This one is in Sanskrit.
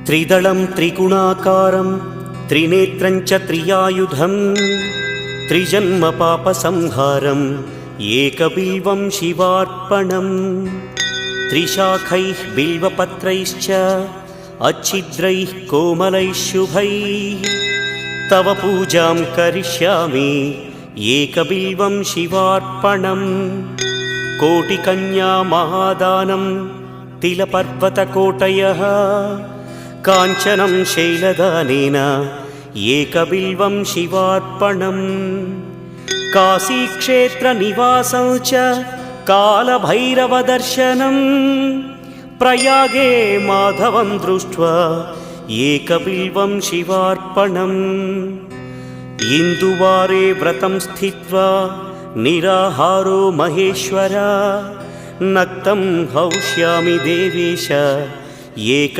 त्रिदलं त्रिगुणाकारं त्रिनेत्रं च त्रियायुधं त्रिजन्म पापसंहारं एकबिल्वं शिवार्पणम् त्रिशाखैः बिल्वपत्रैश्च अच्छिद्रैः कोमलैः शुभैः तव पूजां करिष्यामि एकबिल्वं शिवार्पणम् कोटिकन्या महादानं तिलपर्वतकोटयः काञ्चनं शैलदानेन एकबिल्वं शिवार्पणम् काशीक्षेत्रनिवासं च कालभैरवदर्शनं प्रयागे माधवं दृष्ट्वा एकबिल्वं शिवार्पणम् इन्दुवारे व्रतं स्थित्वा निराहारो महेश्वर नक्तं हौष्यामि देवेश एक